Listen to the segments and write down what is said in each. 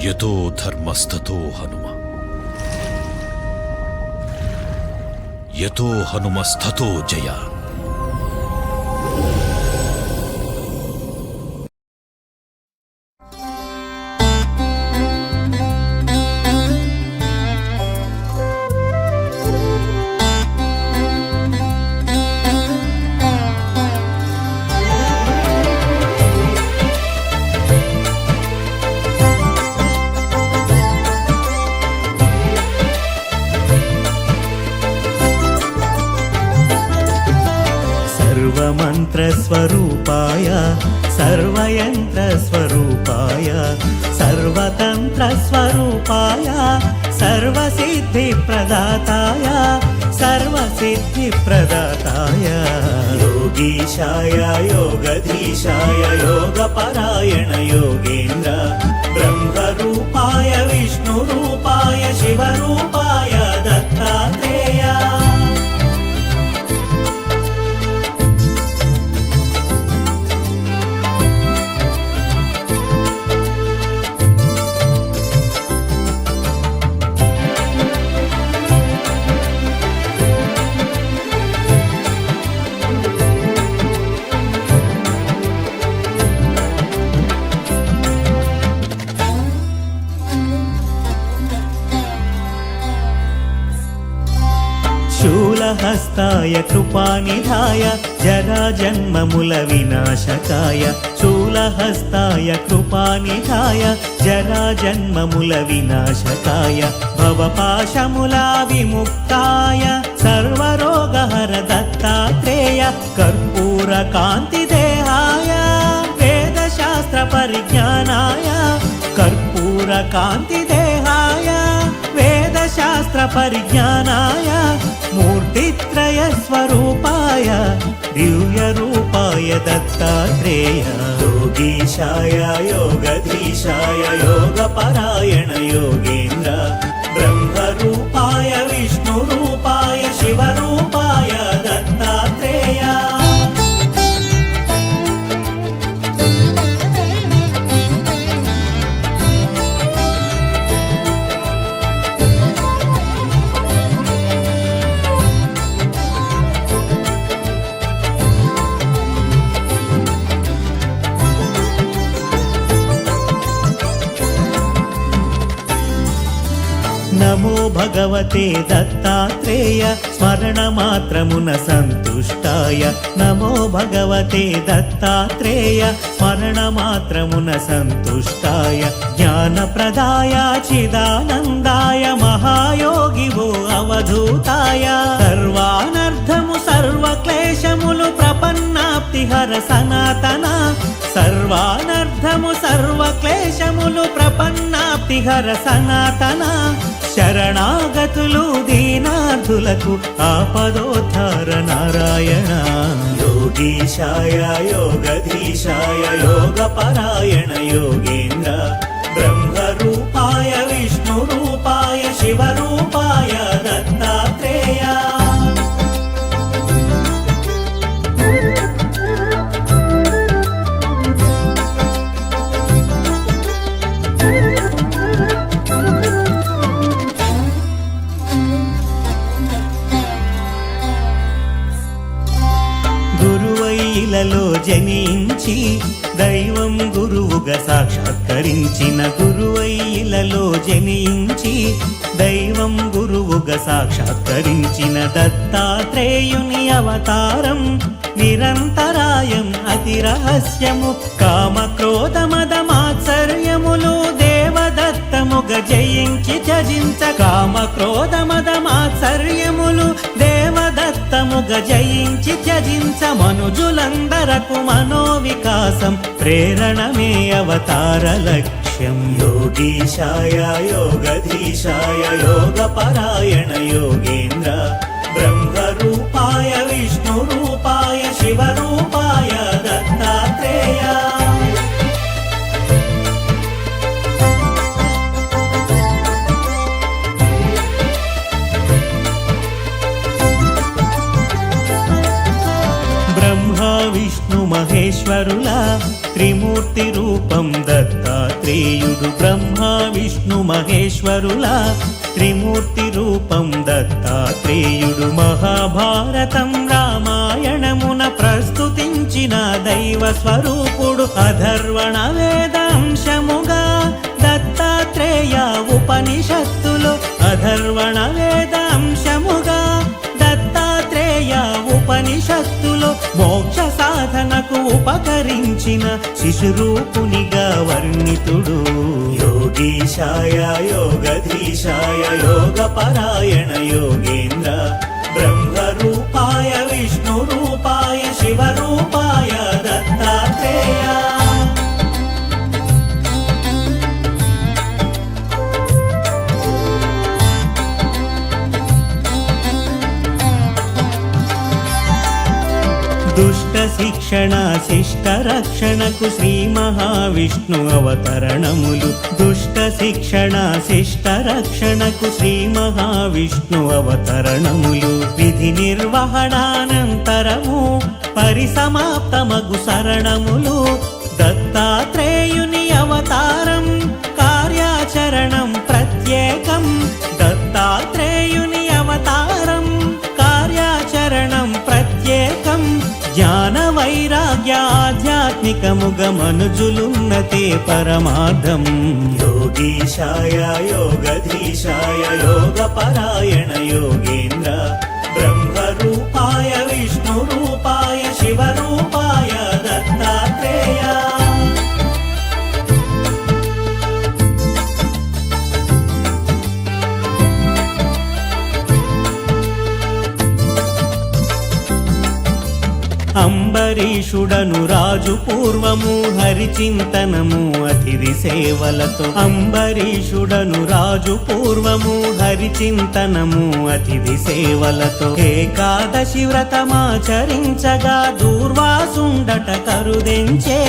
యతో ధర్మస్తతో హనుమ, యతో హనుమస్తతో జయ. सर्वमन्त्रस्वरूपाय सर्वयन्त्रस्वरूपाय सर्वतन्त्रस्वरूपाय सर्वसिद्धिप्रदाताय सर्वसिद्धिप्रदाताय योगीशाय योगधीशाय योगपरायण योगेन्द्र ब्रह्मरूपाय विष्णुरूपाय शिवरूपाय दत्तात्रेय. शूलहस्ताय कृपानिधाय जराजन्ममुल विनाशकाय शूलहस्ताय कृपानिधाय जराजन्ममुल विनाशकाय भवपाशमुला विमुक्ताय सर्वरोगहर दत्तात्रेय कर्पूरकान्तिदेहाय वेदशास्त्रपरिज्ञानाय कर्पूरकान्तिदेहाय वेदशास्त्रपरिज्ञानाय मूर्तित्रयस्वरूपाय दिव्यरूपाय दत्तात्रेय योगीशाय योगधीशाय योगपरायण योगेन्द्र ब्रह्मरूपाय विष्णुरूपाय शिवरूपाय दत्तात्रेय. नमो भगवते दत्तात्रेय स्मरणमात्रमुन सन्तुष्टाय नमो भगवते दत्तात्रेय स्मरणमात्रमुन सन्तुष्टाय ज्ञानप्रदाय चिदानन्दाय महायोगिवो अवधूताय सर्वानर्थमु सर्वक्लेशमुलु प्रपन्नाप्तिहर सनातन सर्वानर्थमु सर्वक्लेशमुलु प्रपन्नाप्तिहर सनातन शरणागतुलु दीनार्धुలకు आपदोद्धार नारायण योगीशाय योगधीशाय योगपरायण योगेन्द्र ब्रह्मरूपाय विष्णुरूपाय शिवरूपाय दत्तात्रेय. గురువైలలో జనించి దైవం గురువుగా సాక్షాత్కరించిన గురువైలలో జనించి దైవం గురువుగా సాక్షాత్కరించిన దత్తాత్రేయుని అవతారం నిరంతరాయం అతి రహస్యము కామక్రోధ మద మాత్సర్యములు దేవదత్తముగ జయించి త్యజించ కామక్రోధ మద మాత్సర్యములు దేవదత్తముగ జయించి త్యజించ మనుజులందరకు మనోవికాసం ప్రేరణమే అవతార లక్ష్యం योगीशाय योगधीशाय योगपरायण योगेन्द्र ब्रह्मरूपाय विष्णुरूपाय शिवरूपाय दत्तात्रेय. ब्रह्मा विष्णु महेश మహేశ్వరుల త్రిమూర్తి రూపం దత్తాత్రేయుడు. బ్రహ్మ విష్ణు మహేశ్వరుల త్రిమూర్తి రూపం దత్తాత్రేయుడు. మహాభారతం రామాయణమున ప్రస్తుతించిన దైవ స్వరూపుడు. అధర్వణ వేదాంశముగా దత్తాత్రేయ ఉపనిషత్తులు. అధర్వణ వేదాంశముగా దత్తాత్రేయ ఉపనిషత్తులు. మోక్ష సాధనకు ఉపకరించిన శిశురూపునిగా వర్ణితుడు. యోగీశాయ యోగధీశాయ యోగపరాయణ యోగేంద్ర బ్రహ్మరూపాయ విష్ణురూపాయ శివరూపాయ దత్తాత్రేయ. దుష్ట శిక్షణ శిష్ట రక్షణకు శ్రీ మహావిష్ణు అవతరణములు. దుష్ట శిక్షణ శిష్ట రక్షణకు శ్రీ మహావిష్ణు అవతరణములు. విధి నిర్వహణానంతరము పరిసమాప్తమగు శరణములు. దత్తాత్రేయుని అవతారం కార్యాచరణం ప్రత్యేకం. దత్తాత్రేయుని అవతారం కార్యాచరణం ప్రత్యేకం. జ్ఞాన వైరాగ్య ఆధ్యాత్మికముగ మనుజులున్నతే పరమార్థం. యోగీశాయ యోగధీశాయ యోగపరాయణ యోగేంద్ర బ్రహ్మరూపాయ విష్ణురూపాయ శివరూపాయ దత్తాత్రేయ. అంబరీషుడను రాజు పూర్వము హరిచింతనము అతిథి సేవలతో. అంబరీషుడను రాజు పూర్వము హరిచింతనము అతిథి సేవలతో. ఏకాదశి వ్రతమాచరించగా దూర్వాసుండట కరుదెంచే.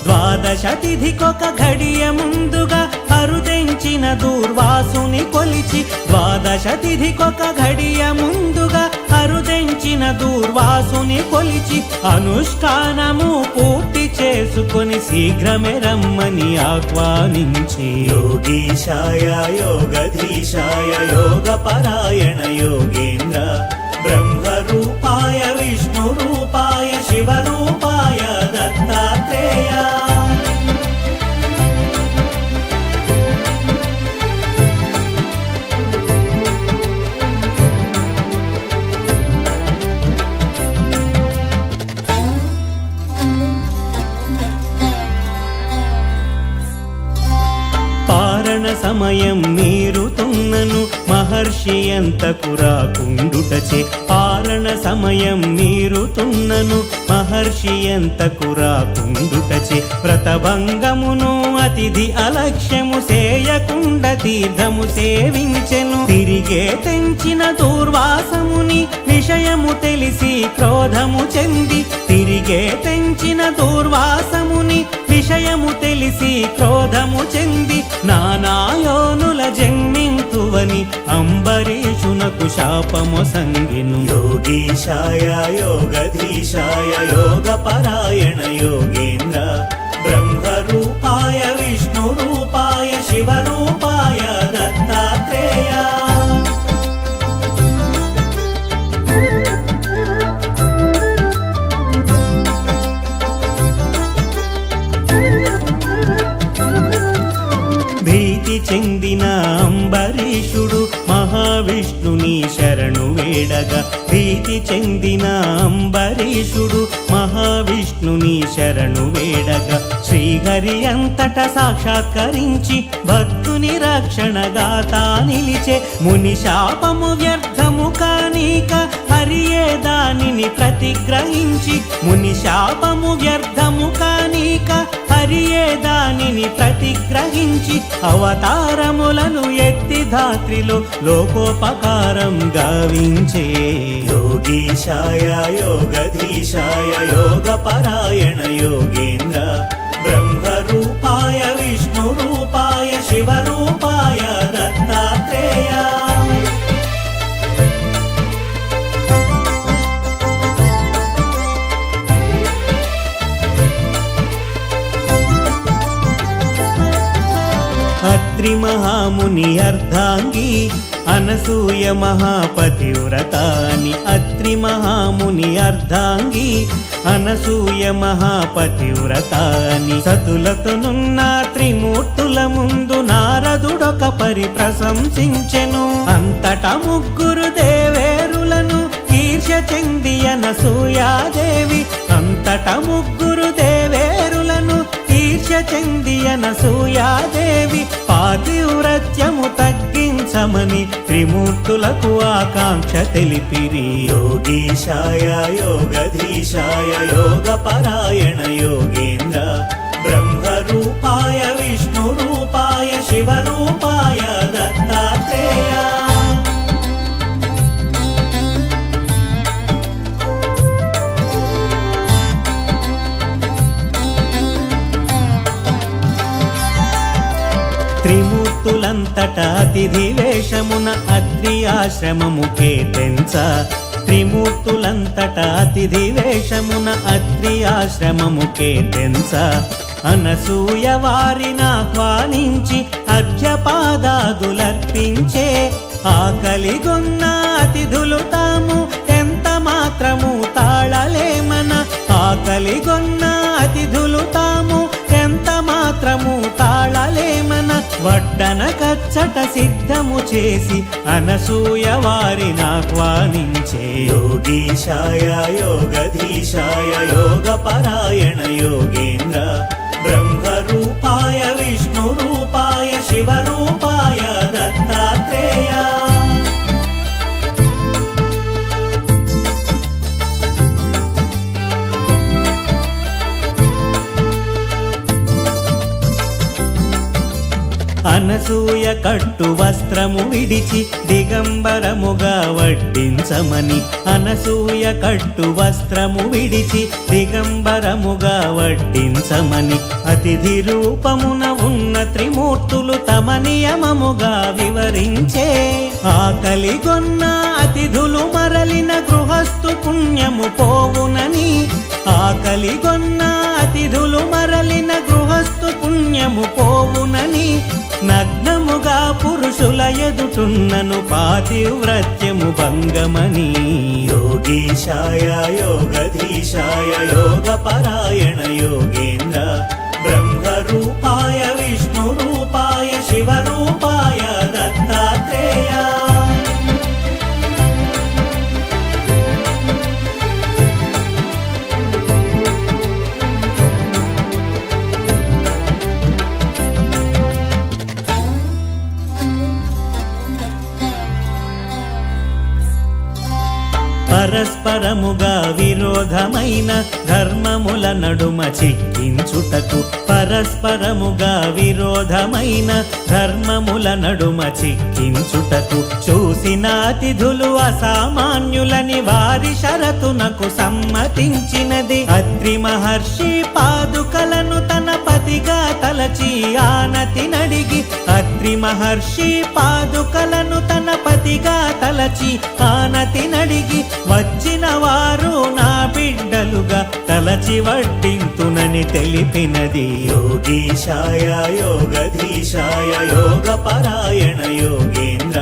ద్వాదశ తిథికొక ఘడియ ముందుగా కరుదెంచిన దూర్వాసుని కొలిచి. ద్వాదశ తిథికొక ఘడియ ముందుగా కరుదెంచిన దూర్వాసుని కొలిచి. అనుష్ఠానము పూర్తి చేసుకొని శీఘ్రమే రమ్మని ఆహ్వానించి. యోగీశాయ యోగధీశాయ యోగపరాయణ యోగేంద్ర బ్రహ్మరూపాయ విష్ణురూపాయ శివరూపాయ దత్తాత్రేయ. సమయం మీరుతున్నను మహర్షి ఎంతకు రాకుండుటచే. పారణ సమయం మీరుతున్నను మహర్షి ఎంతకు రాకుండుటచే. వ్రతభంగమును అతిథి అలక్ష్యము సేయకుండ తీర్థము సేవించెను. తిరిగే తెంచిన దూర్వాసముని విషయము తెలిసి క్రోధము చెంది. తిరిగే తెంచిన దూర్వాసముని విషయము తెలిసి క్రోధము చెంది. నానాయోనుల జన్మింతువని అంబరీషునకు శాపము సంగిను. యోగీశాయ యోగధీశాయ యోగపరాయణ యోగేంద్ర బ్రహ్మరూపాయ విష్ణురూపాయ శివరూపాయ దత్తాత్రేయ. భీతి చెందిన అంబరీషుడు మహావిష్ణుని శరణు వేడగా. భీతి చెందిన అంబరీషుడు మహావిష్ణుని శరణు వేడగా. శ్రీహరి అంతట సాక్షాత్కరించి భక్తుని రక్షణగాతా నిలిచే. ముని శాపము వ్యర్థము కానీక హరియే దానిని ప్రతిగ్రహించి. ముని శాపము వ్యర్థము కానీక హరియే దానిని ప్రతిగ్రహించి. అవతారములను ఎత్తి ధాత్రిలో లోకోపకారం గావించే. యోగీశాయ యోగధీశాయ యోగపరాయణ యోగేంద్ర బ్రహ్మరూపాయ విష్ణురూపాయ శివరూపాయ దత్తాత్రేయ. అత్రి మహాముని అర్ధాంగి అనసూయ మహాపతివ్రతాని అత్రి మహాముని అర్ధాంగి అనసూయ మహాపతివ్రతాని సతులతోనున్న త్రిమూర్తుల ముందు నారదుడొక పరి ప్రశంసించెను. అంతట ముగ్గురు దేవేరులను ఈర్ష్య చెంది అనసూయాదేవి అంతట ముగ్గురు దేవేరులను ఈర్ష్య చెంది అనసూయాదేవి పాతివ్రత్యము తగ్గించమని త్రిమూర్తులకు ఆకాంక్ష తెలిపిరి. యోగీశాయ యోగధీశాయ యోగపరాయణ యోగేంద్ర బ్రహ్మరూపాయ విష్ణురూపాయ శివరూపాయ దత్తాత్రేయ. త్రిమూర్తులంతట అతిథి వేషమున అత్రి ఆశ్రమముకే తెంచ త్రిమూర్తులంతట అతిథి వేషమున అత్రి ఆశ్రమముకే తెంచ అనసూయ వారిని ఆహ్వానించి అర్ఘ్యపాదాదులర్పించే. ఆకలిగొన్న అతిథులు తాము ఎంత మాత్రము తాళలేమన ఆకలిగొన్న అతిథులు తాము ఎంత మాత్రము తాళలేమన వడ్డన కచ్చట సిద్ధము చేసి అనసూయ వారిని ఆహ్వానించే. యోగీశాయ యోగధీశాయ యోగపరాయణ యోగేంద్ర బ్రహ్మరూపాయ విష్ణురూపాయ శివరూపాయ దత్తాత్రేయ. అనసూయ కట్టు వస్త్రము విడిచి దిగంబరముగా వడ్డించమని అనసూయ కట్టు వస్త్రము విడిచి దిగంబరముగా వడ్డించమని అతిథి రూపమున ఉన్న త్రిమూర్తులు తమ నియమముగా వివరించే. ఆకలిగొన్న అతిథులు మరలిన గృహస్థు పుణ్యము పోవునని ఆకలిగొన్న అతిథులు మరలిన గృహస్థు పుణ్యము పోవునని నగ్నముగా పురుషుల ఎదుటున్నను పాతివ్రత్యము భంగమని. యోగీశాయ యోగధీశాయ యోగపరాయణ యోగేంద్ర బ్రహ్మరూపాయ విష్ణురూపాయ శివరూపాయ దత్తాత్రేయ. పరస్పరముగా విరోధమైన ధర్మముల నడుమ చిక్కించుటకు పరస్పరముగా విరోధమైన ధర్మముల నడుమ చిక్కించుటకు చూసిన అతిథులు అసామాన్యులని వారి షరతునకు సమ్మతించినది. అత్రి మహర్షి పాదుకలను తన పతిగా తలచి ఆనతి నడిగి అత్రి మహర్షి పాదుకలను తన పతిగా తలచి ఆనతి నడిగి వచ్చిన వారు నా బిడ్డలుగా తలచి వడ్డింతునని తెలిపినది. యోగీశాయ యోగధీశాయ యోగపరాయణ యోగేంద్ర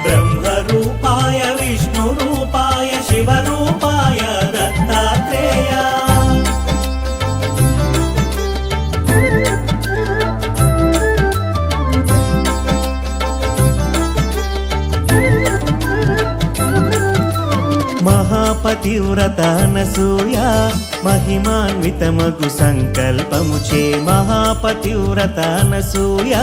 బ్రహ్మరూపాయ విష్ణురూపాయ శివరూపాయ దత్తాత్రేయ. మహాపతివ్రత అనసూయ మహిమాన్వితమగు సంకల్పముచే మహాపతివ్రత అనసూయ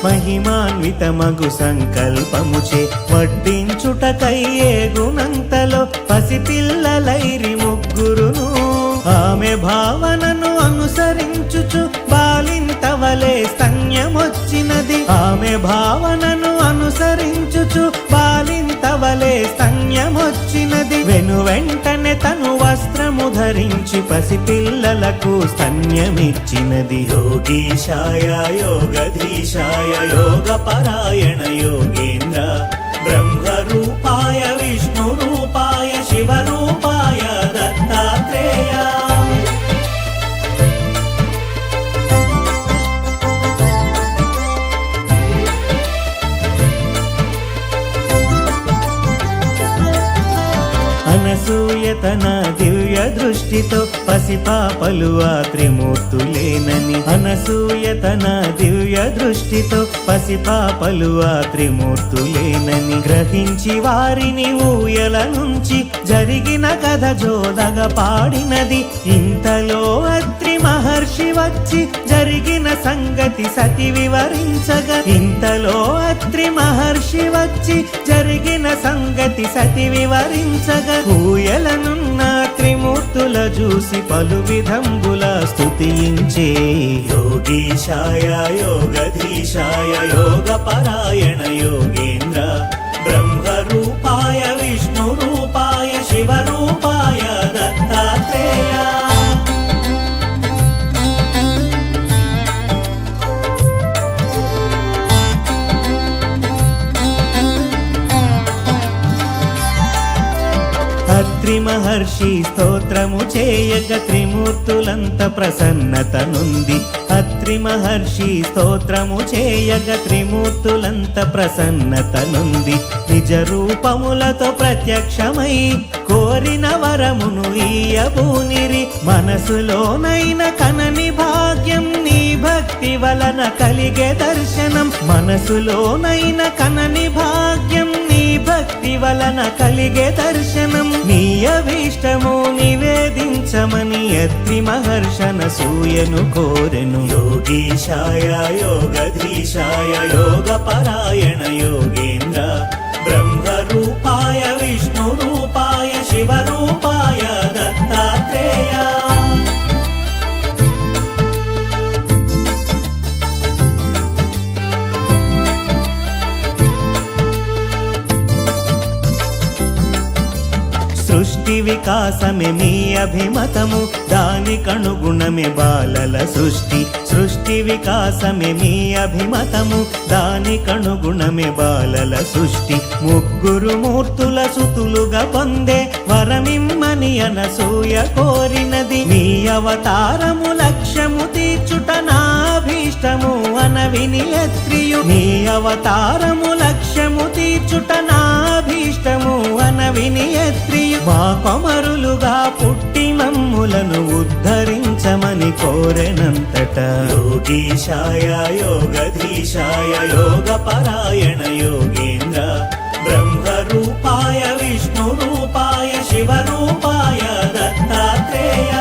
మహిమాన్వితమగు సంకల్పముచే వడ్డించుటకయ్యే గుణంతలో పసిపిల్లలైరి ముగ్గురును ఆమె భావనను అనుసరించుచు బాలింతవలే స్తన్యమొచ్చినది. ఆమె భావనను అనుసరించుచు బాలింతవలే స్తన్యమొచ్చినది. వెను వెంటనే తను వస్త్రము ధరించి పసిపిల్లలకు స్తన్యమిచ్చినది. యోగీశాయ యోగధీశాయ యోగపరాయణ యోగేంద్ర బ్రహ్మరూపాయ విష్ణురూపాయ శివరూపాయ దత్తాత్రేయ. అనసూయతన దివ్య దృష్టితో పసిపాపలు ఆ త్రిమూర్తులేనని అనసూయతన దివ్య దృష్టితో పసిపాపలు ఆ త్రిమూర్తులేనని గ్రహించి వారిని ఊయల నుంచి జరిగిన కథ జోదగా పాడినది. ఇంతలో అత్రి మహర్షి వచ్చి జరిగిన సంగతి సతి వివరించగా ఇంతలో అత్రి మహర్షి వచ్చి జరిగిన సంగతి సతి వివరించగా ఊయలనున్న త్రిమూర్తుల చూసి పలు విధంబుల స్తుతించే. యోగీశాయ యోగధీశాయ యోగపరాయణ యోగేంద్ర బ్రహ్మరూపాయ విష్ణురూపాయ శివరూపాయ దత్తాత్రేయ. అత్రి మహర్షి స్తోత్రము చేయగ త్రిమూర్తులంత ప్రసన్నత నుండి అత్రి మహర్షి స్తోత్రము చేయగ త్రిమూర్తులంత ప్రసన్నత నుండి నిజ రూపములతో ప్రత్యక్షమై కోరిన వరమును ఈయబూనిరి. మనసులోనైన కనని భాగ్యం నీ భక్తి వలన కలిగే దర్శనం మనసులోనైన కనని భాగ్యం నీ భక్తి వలన కలిగే దర్శనం నీ అభీష్టము నివేదించమని అత్రి మహర్షన సూయను కోరెను. యోగీశాయ యోగధీశాయ యోగపరాయణ యోగేంద్ర బ్రహ్మరూపాయ విష్ణురూపాయ శివరూపాయ దత్తాత్రేయ. సృష్టి వికాసమే మీ అభిమతము దానికనుగుణమే బాలల సృష్టి. సృష్టి వికాసమే మీ అభిమతము దానికనుగుణమే బాలల సృష్టి. ముగ్గురు మూర్తుల సుతులుగా పొందే వరమిమ్మని అనసూయ కోరినది. మీ అవతారము లక్ష్యము తీర్చుట నాభీష్టము అనవిని అత్రియు. మీ అవతారము లక్ష్యము తీర్చుట నాభీష్టము అనవిని అత్రియు. మా కొమరులుగా పుట్టి మమ్ములను ఉద్ధరించమని కోరెనంతట. యోగీశాయ యోగధీశాయ యోగపరాయణ యోగేంద్ర బ్రహ్మరూపాయ విష్ణురూపాయ శివరూపాయ దత్తాత్రేయ.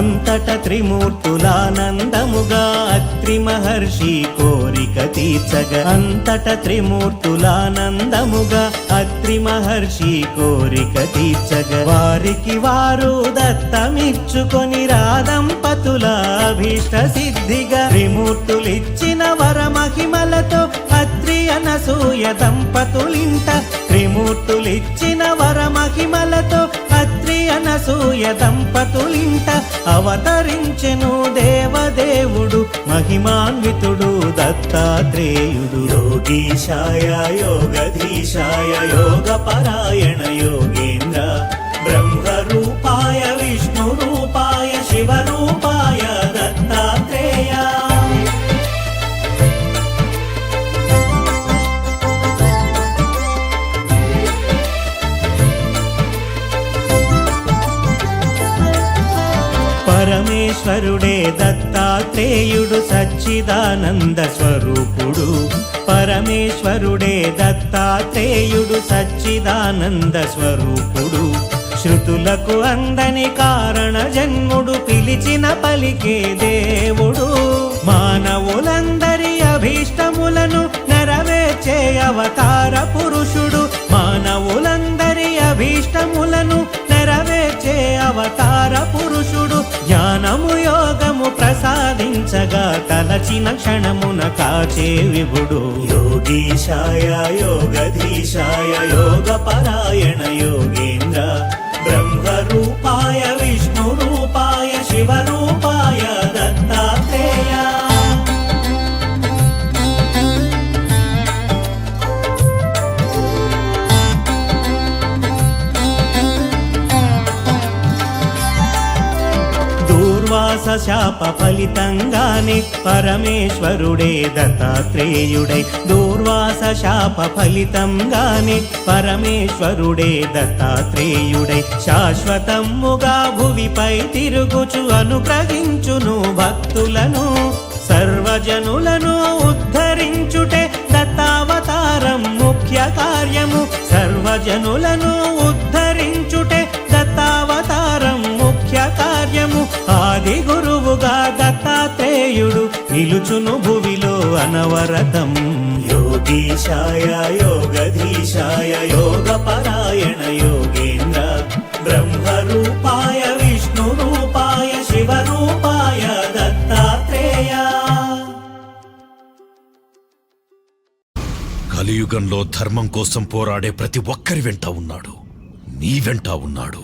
అంతట త్రిమూర్తులానందముగా అత్రి మహర్షి కోరిక తీర్చగా అంతట త్రిమూర్తులానందముగా అత్రి మహర్షి కోరిక తీర్చగా వారికి వారు దత్తమిచ్చుకొని రాదంపతుల అభీష్ట సిద్ధిగా త్రిమూర్తులిచ్చిన వరమహిమలతో అత్రి అనసూయ దంపతులింట త్రిమూర్తులిచ్చిన వరమహిమలతో అత్రి అనసూయ దంపతులింట అవతరించెను దేవదేవుడు మహిమాన్వితుడు దత్తాత్రేయుడు. యోగీశాయ యోగధీశాయ యోగపరాయణ యోగేంద్ర బ్రహ్మరూపాయ విష్ణురూపాయ శివరూపాయ దత్తాత్రేయ. పరమేశ్వరుడే దత్తాత్రేయుడు సచ్చిదానంద స్వరూపుడు. పరమేశ్వరుడే దత్తాత్రేయుడు సచ్చిదానంద స్వరూపుడు. శృతులకు అందని కారణ జన్ముడు పిలిచిన పలికే దేవుడు. మానవులందరి అభీష్టములను నెరవేర్చే అవతార పురుషుడు. మానవులందరి అభీష్టములను నెరవేర్చే అవతార పురుషుడు. జ్ఞానము యోగము ప్రసాదించగా తలచిన క్షణమున కాచే విభుడు. యోగీశాయ యోగధీశాయ యోగపరాయణ యోగేంద్ర బ్రహ్మరూపాయ విష్ణురూపాయ శివరూపాయ దత్తాత్రేయ. శాప ఫలితంగానే పరమేశ్వరుడే దత్తాత్రేయుడై దూర్వాస శాప ఫలితంగానే పరమేశ్వరుడే దత్తాత్రేయుడై శాశ్వతముగా భువిపై తిరుగుచు అనుగ్రహించును భక్తులను సర్వజనులను ఉద్ధరించుటే దత్తావతారం ముఖ్య కార్యము సర్వజనులను ఉద్ధరించుటే దత్తావతారం ముఖ్య కార్యము ఆది గురువుగా దత్తాత్రేయుడు నిలుచును భువిలో అనవరతం యోగీశాయ యోగధీశాయ యోగపరాయణ యోగేంద్ర బ్రహ్మరూపాయ విష్ణురూపాయ శివరూపాయ దత్తాత్రేయ. కలియుగంలో ధర్మం కోసం పోరాడే ప్రతి ఒక్కరి వెంట ఉన్నాడు, నీ వెంట ఉన్నాడు.